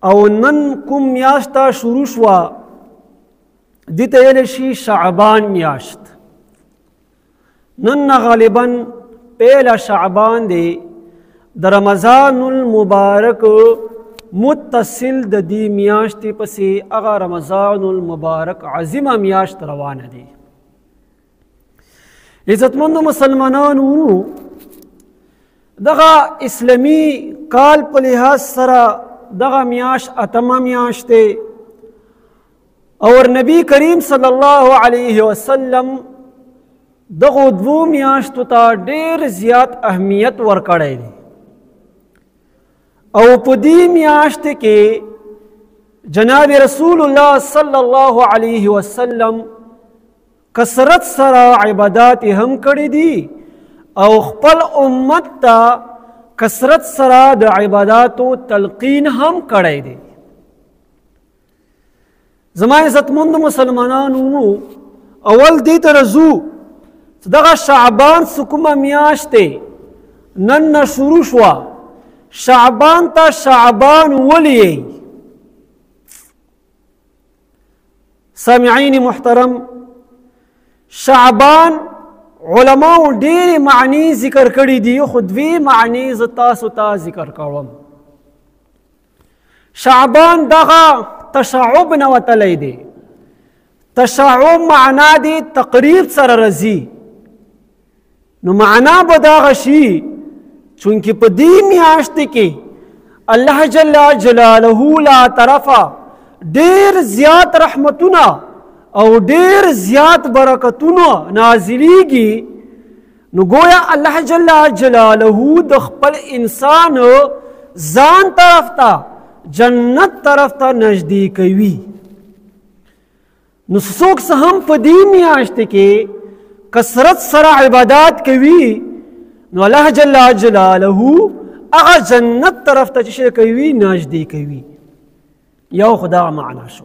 او نن کوم میاشت شروع شوه دې ته ویلی شي شعبان میاشت. نن غالبا پیله شعبان دی. د رمضان المبارک متصل د دې میاشتې پسې هغه رمضان المبارک عظیمه میاشت روانه دی. عزتمندو مسلمانانو دغه اسلامي کال په لحاظ سره دغه میاشت اتمه میاشت دی او نبی کریم صلی الله علیه وسلم دغه دوو میاشتو ته ډېر زیات اهمیت ورکړی دی او په دې میاشت کې جناب رسول الله صلی الله علیه وسلم کثرت سره عبادات هم کړي دي او خپل امت ته کثرت سره د عباداتو تلقین هم کړی دی. زما عزتمندو مسلمانانو اول دې ته رځو چې دغه شعبان څه کومه میاشت دی نن نه شروع شوه. شعبان ته شعبان ولې سامعین محترم شعبان علماء ډېرې معنی ذکر کړي دي خو دوې معنی زه تاسو ته ذکر کوم. شعبان دغه تشعب نه وتلی دی. تشعب معنا دی تقریب سره رځي نو معنا به دغه شي چونکې په دې میاشت کې الله جل جلاله لا طرفه ډېر زیات رحمتونه او ډېر زیات برکتونه نازلیږي نو گویا الله جل جلاله د خپل انسان ځان طرف ته جنت طرف ته نزدیکوي. نو څوک څه هم په دې میاشت کې کثرت سره عبادات کوي نو الله جل جلاله هغه جنت طرف ته چې کوي نزدیکوي. یو خدا معنا شو.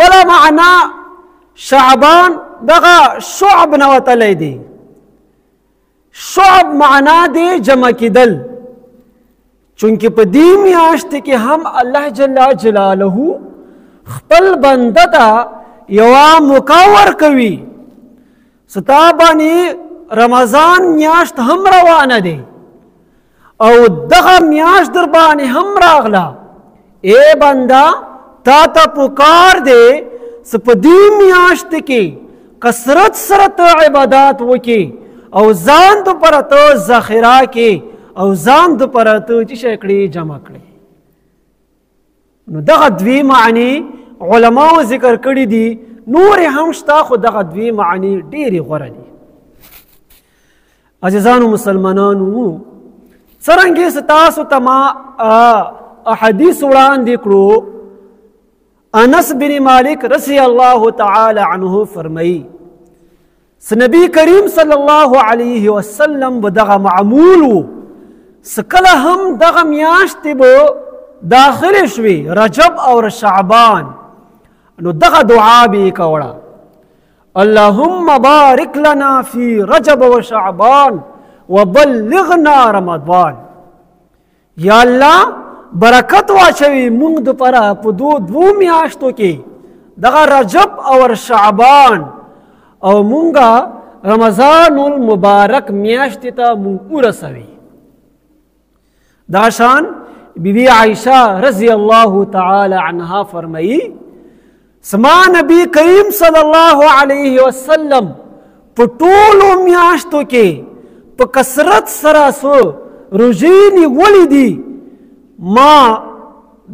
بله معنا شعبان دغه شعب نه وتلی دی. شعب معنا دی جمع کېدل چونکې په دې میاشت کې هم الله جل جلاله خپل بنده ته یوه موقع ورکوي. ستا باندې رمضان میاشت هم روانه دی او دغه میاشت در باندې هم راغله. ای بنده تا ته پکار دی چې په دې میاشت کې کثرت سره ته عبادات وکړې او ځان دپاره ته ذخیره کې او ځان دپاره ته چې شی کړې جمع کړې. نو دغه دوې معنی علماو ذکر کړي دي نورې هم شته خو دغه دوې معنی ډېرې غوره دي. عزیزانو مسلمانانو څرنګه چې تاسو ته ما احادیث وړاندې کړو انس بن مالک رضی الله تعالی عنه فرمایي نبی کریم صلی الله علیه وسلم به دغه معمول و کله هم دغه میاشتې به داخل شوي رجب او شعبان نو دغه دعا به یې کوله اللهم بارک لنا فی رجب و شعبان وبلغنا رمضان. یا الله برکت واچوي مونږ دپاره په دوو میاشتو کې دغه رجب او شعبان او مونږه رمضان المبارک میاشتې ته مونږ ورسوي. دغه شان بیبي عایشه رضی الله تعالی عنها فرمایي سما نبی کریم صلی الله علیه وسلم په ټولو میاشتو کې په کثرت سره روژې نیولې دي. ما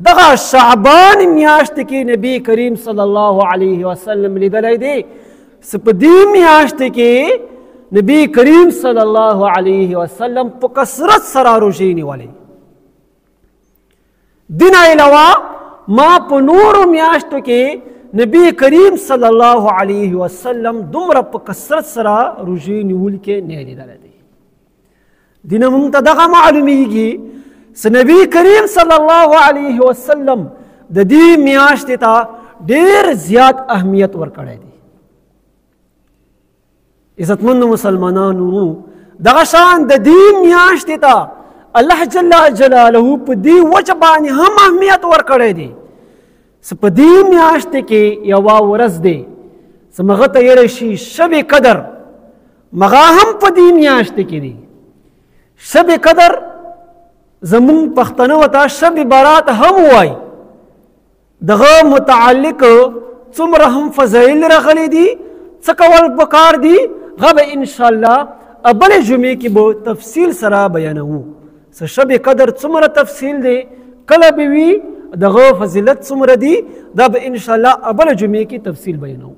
دغه شعبان میاشت کې نبی کریم صلی الله علیه وسلم لیدلی دی چې په دې میاشت کې نبی کریم صلی الله علیه وسلم په کثرت سره روژې نیولې. دین علاوه ما په نورو میاشتو کې نبی کریم صلی الله علیه وسلم دومره په کثرت سره روژې نیول کې نه لیدلی دی. دینه موږ ته دغه معلومیږي چې نبی کریم صلی الله علیه وسلم د دې میاشتې ته ډېر زیات اهمیت ورکړی دی. عزتمندو مسلمانانو دغه شان د دې میاشتې ته الله جل جلاله په دې وجه باندې هم اهمیت ورکړی دی چې په دې میاشت کې یوه ورځ دی چې مغه ته ویلی شي شب قدر، مغه هم په دې میاشت کې دی. شب قدر زمون پښتنو ته شب برات هم وایي. دغه متعلق څومره هم فضایل راغلي دي، څه کول پکار دي، هغه به انشاءالله بلې جمعې کې به تفصیل سره بیانوو. شب قدر څومره تفصیل دی، کله به وي، دغه فضیلت څومره دي، دا به انشاءالله بلې جمعې کې تفصیل بیانوو.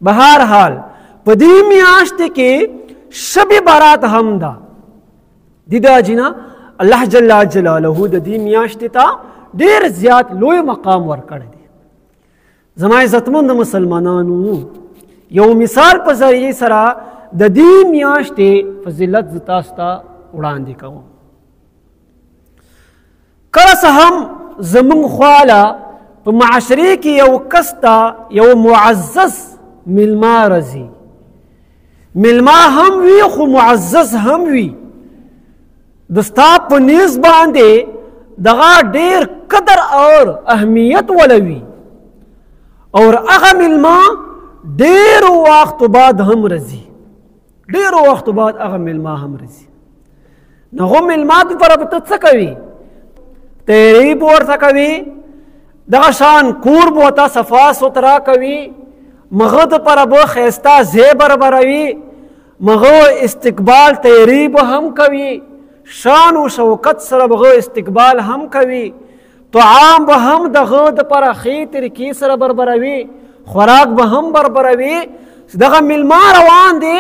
به هر حال په دې میاشت کې شب برات هم ده. د دې اجنه الله جل جلاله د دې میاشتې ته ډېر زیات لوی مقام ورکړی دی. زما عزتمند مسلمانانو، یو مثال په ذریعې سره د دې میاشتې فضیلت زه تاسو ته وړاندې کوم. کله څه هم زموږ خواله په معاشرې کې یو کس ته یو معزز میلمه راځي، میلمه هم وي خو معزز هم وي، د ستا په نیز باندې دغه ډېر قدر اور اهمیت ولوي، اور هغه میلمه ډېرو وختو بعد هم راځي، ډېرو وختو بعد هغه میلمه هم راځي. نو هغو میلمه دپاره به ته څه کوي؟ تیاری به ورته کوي، دغه شان کور به ورته صفا سوترا کوي، مغه دپاره به ښایسته ځای برابروي، مغه استقبال تیاری به هم کوي، شان و شوکت سره به استقبال هم کوي، طعام به هم دغه دپاره ښې طریقې سره برابروي، خوراک به هم برابروي. دغه میلمه روان دی،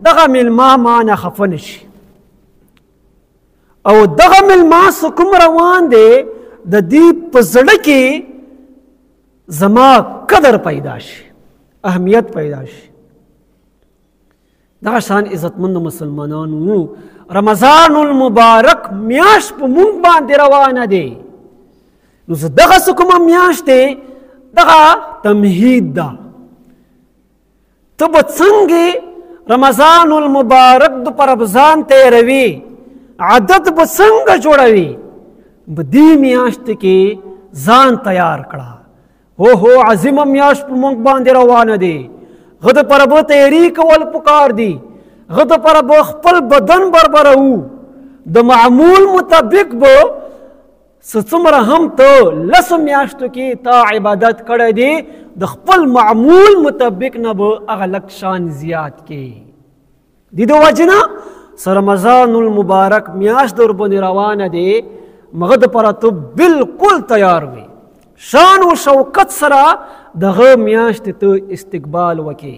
دغه میلمه ما نه خفه نشي، او دغه میلمه څه کوم روان دی د دې په زړه کې زما قدر پیدا شي، اهمیت پیدا شي. دغه شان عزتمند مسلمانانو، رمضان المبارک میاشت په مونږ باندې روانه دی. نو زه دغه څه کومه میاشت دی، دغه تمهید ده. ته به څنګه رمضان المبارک دپاره ځان تیروي، عادت به څنګه جوړوي، په دې میاشت کې ځان تیار کړه. هو عظیمه میاشت په مونږ باندې روانه دی، هغه دپاره به تیاري کول پکار دي، هغه دپاره به خپل بدن برابروو، د معمول مطابق به څومره هم ته لسو میاشتو کې تا عبادت کړی دی، د خپل معمول مطابق نه به هغه لږ شان زیات کې. د دې وجې نه رمضان المبارک میاشت در باندې روانه دی، مغه دپاره ته بالکل تیار وي، شان و شوکت سره دغه میاشت ته استقبال وکړي.